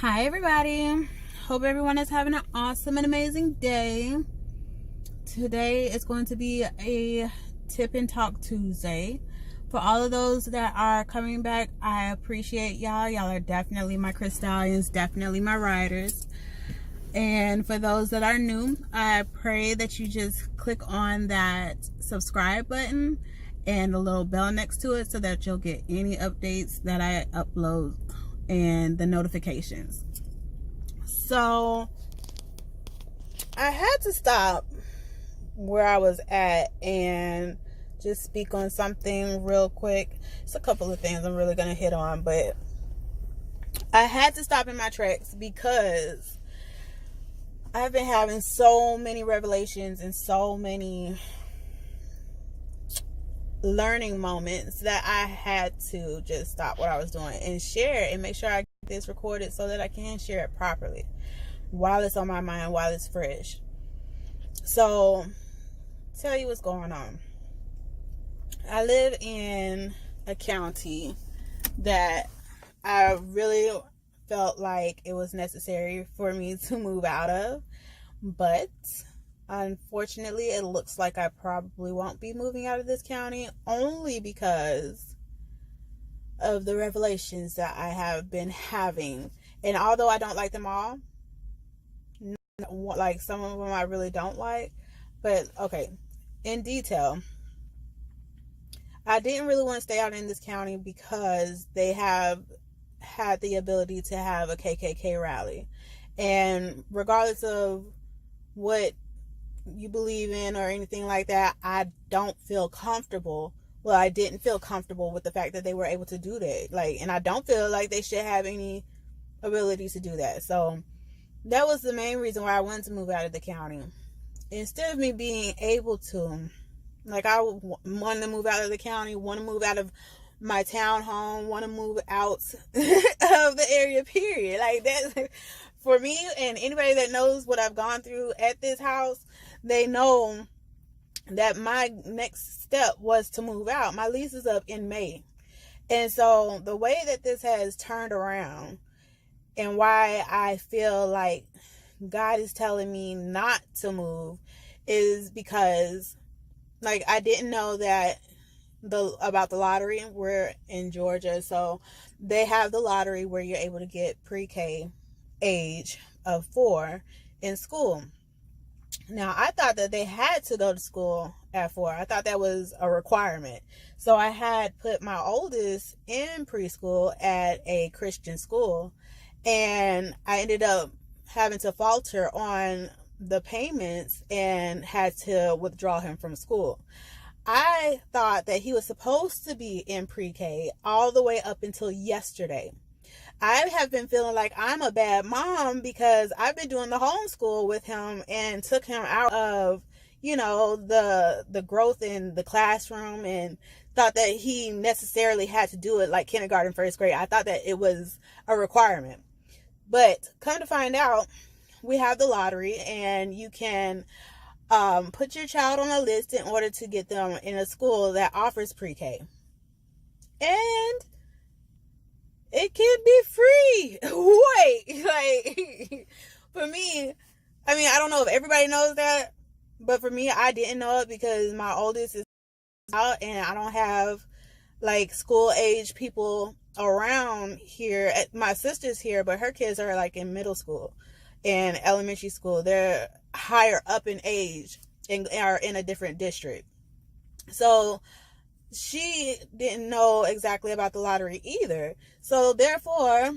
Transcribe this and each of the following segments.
Hi everybody, hope everyone is having an awesome and amazing day. Today is going to be a tip and talk Tuesday. For all of those that are coming back, I appreciate y'all are definitely my Crystallians, definitely my riders. And for those that are new, I pray that you just click on that subscribe button and the little bell next to it so that you'll get any updates that I upload and the notifications. So I had to stop where I was at and just speak on something real quick. It's a couple of things I'm really going to hit on, but I had to stop in my tracks because I've been having so many revelations and so many learning moments that I had to just stop what I was doing and share and make sure I get this recorded so that I can share it properly while it's on my mind, while it's fresh. So, tell you what's going on. I live in a county that I really felt like it was necessary for me to move out of, but unfortunately, it looks like I probably won't be moving out of this county only because of the revelations that I have been having. And although I don't like them all, like some of them I really don't like, but okay, in detail, I didn't really want to stay out in this county because they have had the ability to have a KKK rally. And regardless of what you believe in or anything like that, I don't feel comfortable. Well, I didn't feel comfortable with the fact that they were able to do that. And I don't feel like they should have any ability to do that. So that was the main reason why I wanted to move out of the county. Instead of me being able to, I wanted to move out of the county, want to move out of my townhome, want to move out of the area, period. Like that, for me, and anybody that knows what I've gone through at this house, they know that my next step was to move out. My lease is up in May. And so the way that this has turned around and why I feel like God is telling me not to is because I didn't know that about the lottery. We're in Georgia, so they have the lottery where you're able to get pre-K age of 4 in school. Now, I thought that they had to go to school at 4. I thought that was a requirement. So I had put my oldest in preschool at a Christian school, and I ended up having to falter on the payments and had to withdraw him from school. I thought that he was supposed to be in pre-K all the way up until yesterday. I have been feeling like I'm a bad mom because I've been doing the homeschool with him and took him out of, the growth in the classroom and thought that he necessarily had to do it like kindergarten, first grade. I thought that it was a requirement. But come to find out, we have the lottery and you can put your child on a list in order to get them in a school that offers pre-K. And it can be free. Wait, for me, I don't know if everybody knows that, but for me, I didn't know it because my oldest is out and I don't have school age people around here. My sister's here, but her kids are in middle school and elementary school. They're higher up in age and are in a different district. So she didn't know exactly about the lottery either. So therefore,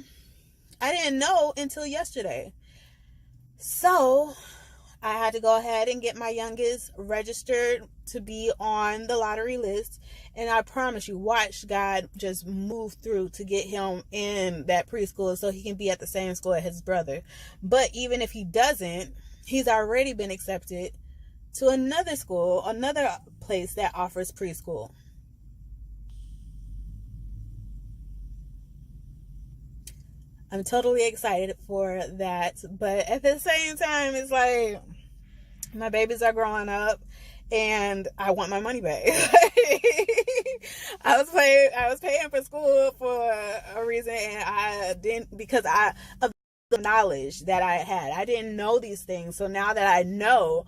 I didn't know until yesterday. So I had to go ahead and get my youngest registered to be on the lottery list. And I promise you, watch God just move through to get him in that preschool so he can be at the same school as his brother. But even if he doesn't, he's already been accepted to another school, another place that offers preschool. I'm totally excited for that. But at the same time, it's my babies are growing up and I want my money back. I was paying for school for a reason, and I didn't, because the knowledge that I had. I didn't know these things. So now that I know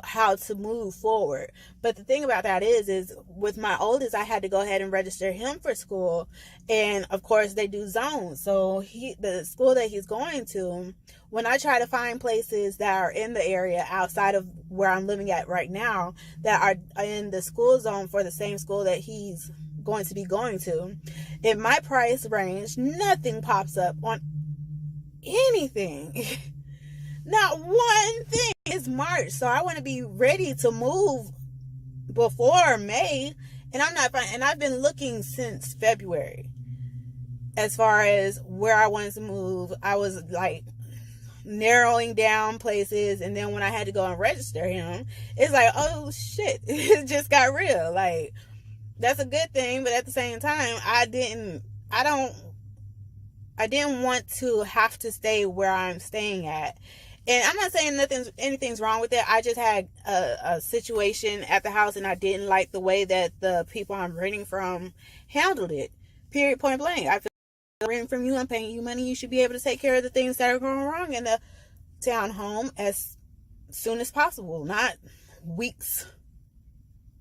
how to move forward. But the thing about that is with my oldest, I had to go ahead and register him for school. And of course they do zones. So the school that he's going to, when I try to find places that are in the area outside of where I'm living at right now, that are in the school zone for the same school that he's going to be going to, in my price range, nothing pops up on anything. Not one thing. It's March, so I want to be ready to move before May, and I'm not. And I've been looking since February as far as where I wanted to move. I was like narrowing down places, and then when I had to go and register him, it's like, oh shit, it just got real. Like, that's a good thing, but at the same time, I didn't want to have to stay where I'm staying at. And I'm not saying anything's wrong with it. I just had a situation at the house, and I didn't like the way that the people I'm renting from handled it. Period, point blank. I feel like I'm renting from you, I'm paying you money. You should be able to take care of the things that are going wrong in the townhome as soon as possible, not weeks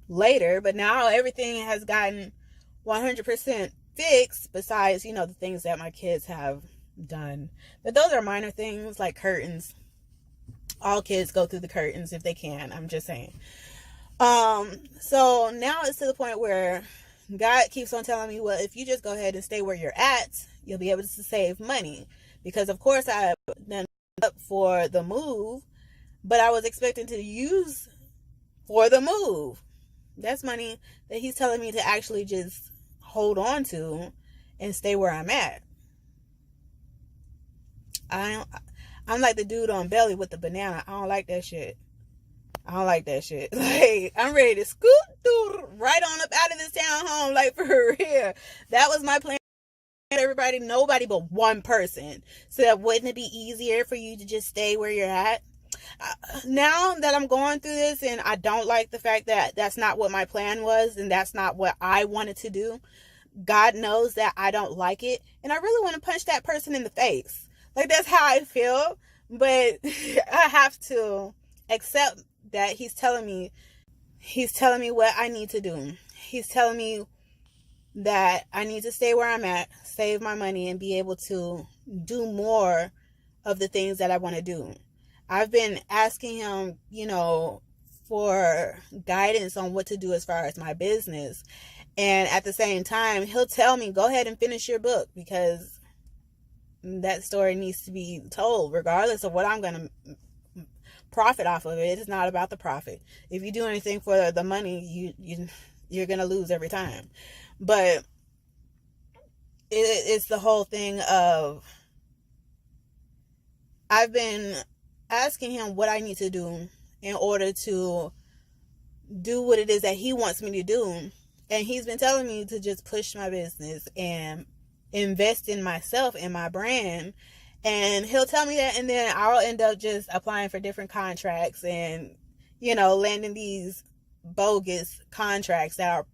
later. But now everything has gotten 100% fixed, besides, the things that my kids have done. But those are minor things, like curtains. All kids go through the curtains if they can. I'm just saying. So now it's to the point where God keeps on telling me, well, if you just go ahead and stay where you're at, you'll be able to save money. Because of course I done up for the move, but I was expecting to use for the move. That's money that he's telling me to actually just hold on to and stay where I'm at. I'm like the dude on Belly with the banana. I don't like that shit. Like, I'm ready to scoot through right on up out of this townhome, like, for real. That was my plan. Everybody, nobody but one person. So that wouldn't it be easier for you to just stay where you're at? Now that I'm going through this, and I don't like the fact that that's not what my plan was, and that's not what I wanted to do. God knows that I don't like it, and I really want to punch that person in the face. Like, that's how I feel. But I have to accept that he's telling me what I need to do. He's telling me that I need to stay where I'm at, save my money, and be able to do more of the things that I want to do. I've been asking him, for guidance on what to do as far as my business. And at the same time, he'll tell me, go ahead and finish your book, because that story needs to be told, regardless of what I'm going to profit off of it. It's not about the profit. If you do anything for the money, you're going to lose every time. But it's the whole thing of, I've been asking him what I need to do in order to do what it is that he wants me to do. And he's been telling me to just push my business and invest in myself and my brand. And he'll tell me that, and then I'll end up just applying for different contracts and, landing these bogus contracts that are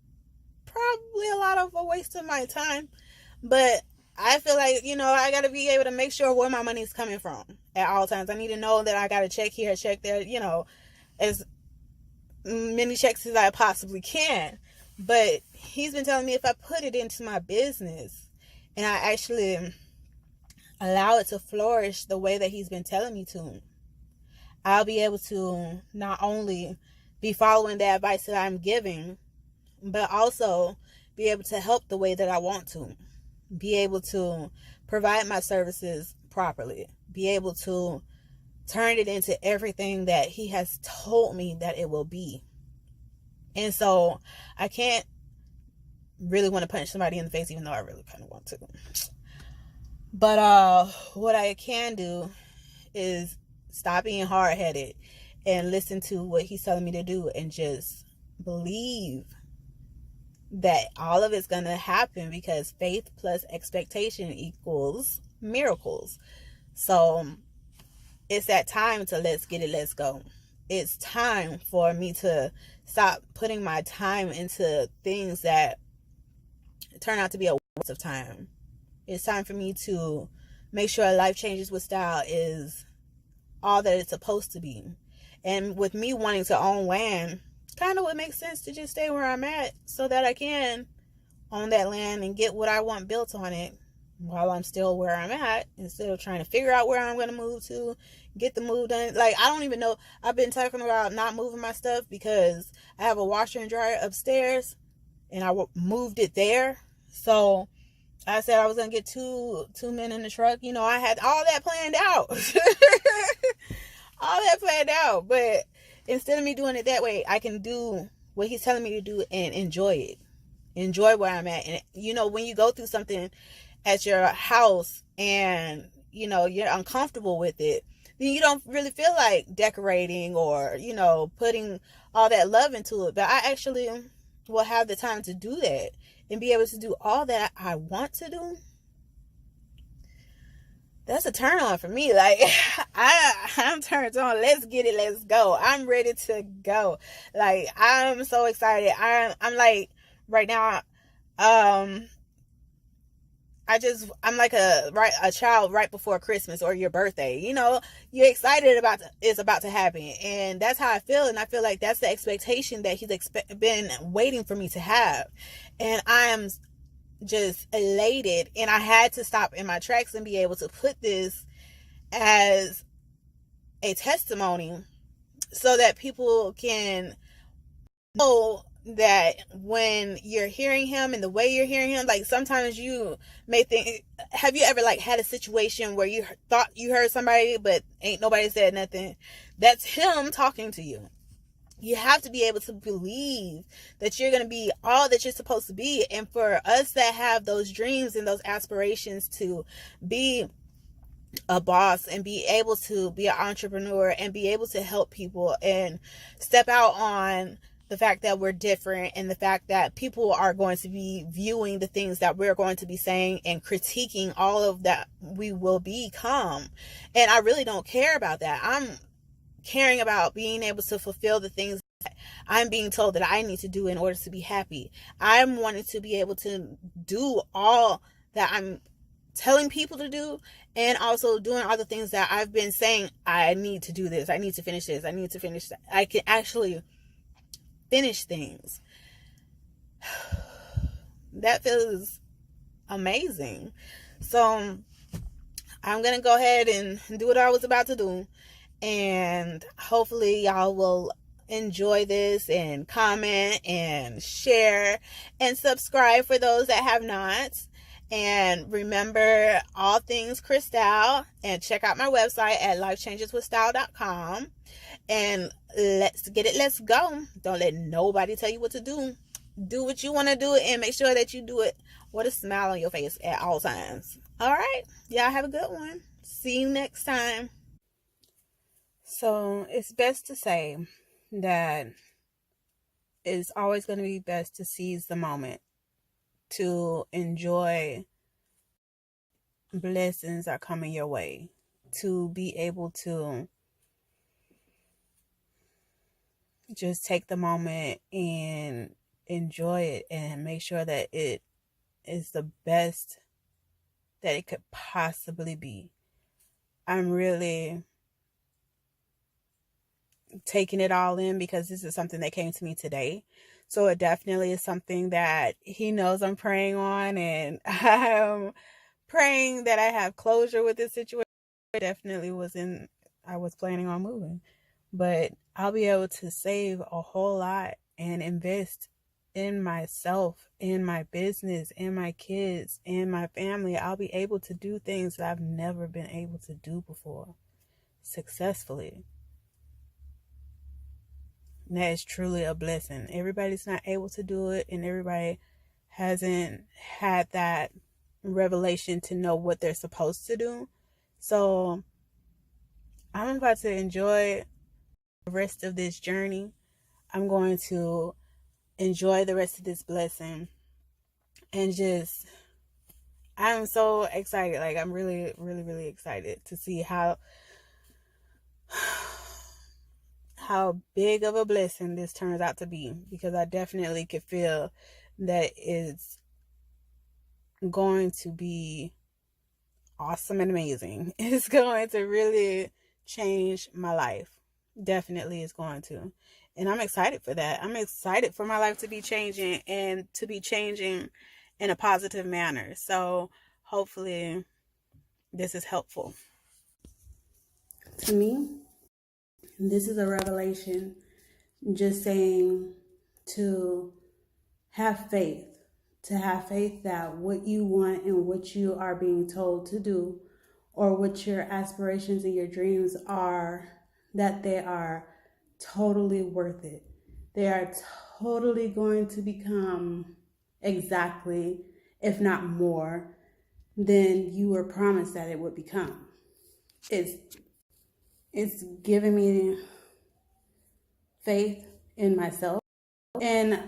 probably a lot of a waste of my time. But I feel like, I got to be able to make sure where my money's coming from at all times. I need to know that I got to check here, check there, as many checks as I possibly can. But he's been telling me if I put it into my business and I actually allow it to flourish the way that he's been telling me to, I'll be able to not only be following the advice that I'm giving, but also be able to help the way that I want to. Be able to provide my services properly. Be able to turn it into everything that he has told me that it will be. And so I can't really want to punch somebody in the face, even though I really kind of want to. But what I can do is stop being hard-headed and listen to what he's telling me to do, and just believe that all of it's going to happen, because faith plus expectation equals miracles. So it's that time to let's get it, let's go. It's time for me to stop putting my time into things that turn out to be a waste of time. It's time for me to make sure Life Changes with Style is all that it's supposed to be. And with me wanting to own land, kind of would make sense to just stay where I'm at so that I can own that land and get what I want built on it while I'm still where I'm at, instead of trying to figure out where I'm going to move to, get the move done. Like, I don't even know. I've been talking about not moving my stuff because I have a washer and dryer upstairs and I moved it there. So I said I was going to get two men in the truck. You know, I had all that planned out. All that planned out. But instead of me doing it that way, I can do what he's telling me to do and enjoy it. Enjoy where I'm at. And, you know, when you go through something at your house and, you know, you're uncomfortable with it, then you don't really feel like decorating or, you know, putting all that love into it. But I actually will have the time to do that and be able to do all that I want to do. That's a turn on for me. Like, I'm turned on. Let's get it. Let's go. I'm ready to go. Like, I'm so excited. I'm like, right now, I'm like a child right before Christmas or your birthday. You know, you're excited about it's about to happen, and that's how I feel. And I feel like that's the expectation that he's been waiting for me to have, and I am just elated. And I had to stop in my tracks and be able to put this as a testimony so that people can know that when you're hearing him and the way you're hearing him, like sometimes you may think, have you ever like had a situation where you thought you heard somebody but ain't nobody said nothing? That's him talking to you. You have to be able to believe that you're going to be all that you're supposed to be. And for us that have those dreams and those aspirations to be a boss and be able to be an entrepreneur and be able to help people and step out on the fact that we're different and the fact that people are going to be viewing the things that we're going to be saying and critiquing all of that we will become. And I really don't care about that. I'm caring about being able to fulfill the things that I'm being told that I need to do in order to be happy. I'm wanting to be able to do all that I'm telling people to do, and also doing all the things that I've been saying, I need to do this, I need to finish this, I need to finish that. I can actually finish things. That feels amazing. So I'm gonna go ahead and do what I was about to do, and hopefully y'all will enjoy this and comment and share and subscribe for those that have not. And remember all things Crystal, and check out my website at lifechangeswithstyle.com. And let's get it. Let's go. Don't let nobody tell you what to do. Do what you want to do, and make sure that you do it with a smile on your face at all times. All right. Y'all have a good one. See you next time. So it's best to say that it's always going to be best to seize the moment, to enjoy blessings are coming your way, to be able to just take the moment and enjoy it and make sure that it is the best that it could possibly be. I'm really taking it all in because this is something that came to me today. So it definitely is something that he knows I'm praying on, and I'm praying that I have closure with this situation. It definitely I was planning on moving, but I'll be able to save a whole lot and invest in myself, in my business, in my kids, in my family. I'll be able to do things that I've never been able to do before successfully. And that is truly a blessing. Everybody's not able to do it, and everybody hasn't had that revelation to know what they're supposed to do. So I'm about to enjoy the rest of this journey. I'm going to enjoy the rest of this blessing, and I'm so excited. Like, I'm really, really, really excited to see how big of a blessing this turns out to be, because I definitely could feel that it's going to be awesome and amazing. It's going to really change my life. Definitely is going to. And I'm excited for that. I'm excited for my life to be changing and to be changing in a positive manner. So hopefully this is helpful. To me, this is a revelation just saying to have faith, that what you want and what you are being told to do, or what your aspirations and your dreams are, that they are totally worth it. They are totally going to become exactly, if not more, than you were promised that it would become. It's giving me faith in myself and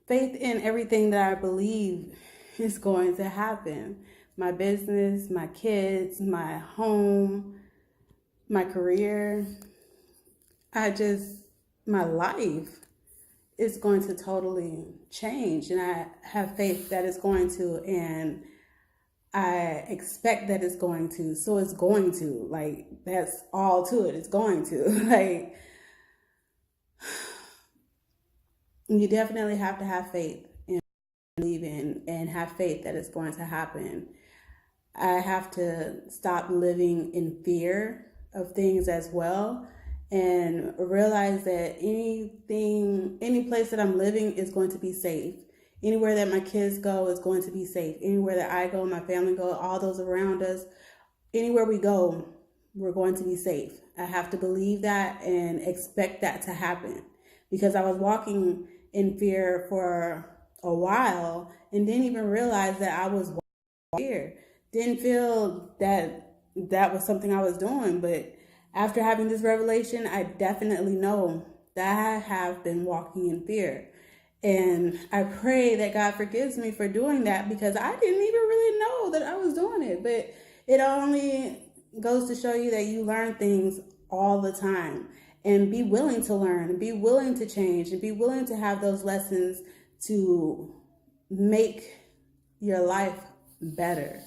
faith in everything that I believe is going to happen. My business, my kids, my home, my career. My life is going to totally change. And I have faith that it's going to, and I expect that it's going to. So it's going to. Like, that's all to it. It's going to. Like, you definitely have to have faith and believe in and have faith that it's going to happen. I have to stop living in fear of things as well, and realize that any place that I'm living is going to be safe. Anywhere that my kids go is going to be safe. Anywhere that I go, my family go, all those around us, anywhere we go, we're going to be safe. I have to believe that and expect that to happen, because I was walking in fear for a while and didn't even realize that I was fear. Didn't feel that that was something I was doing, but after having this revelation, I definitely know that I have been walking in fear. And I pray that God forgives me for doing that, because I didn't even really know that I was doing it. But it only goes to show you that you learn things all the time, and be willing to learn and be willing to change and be willing to have those lessons to make your life better.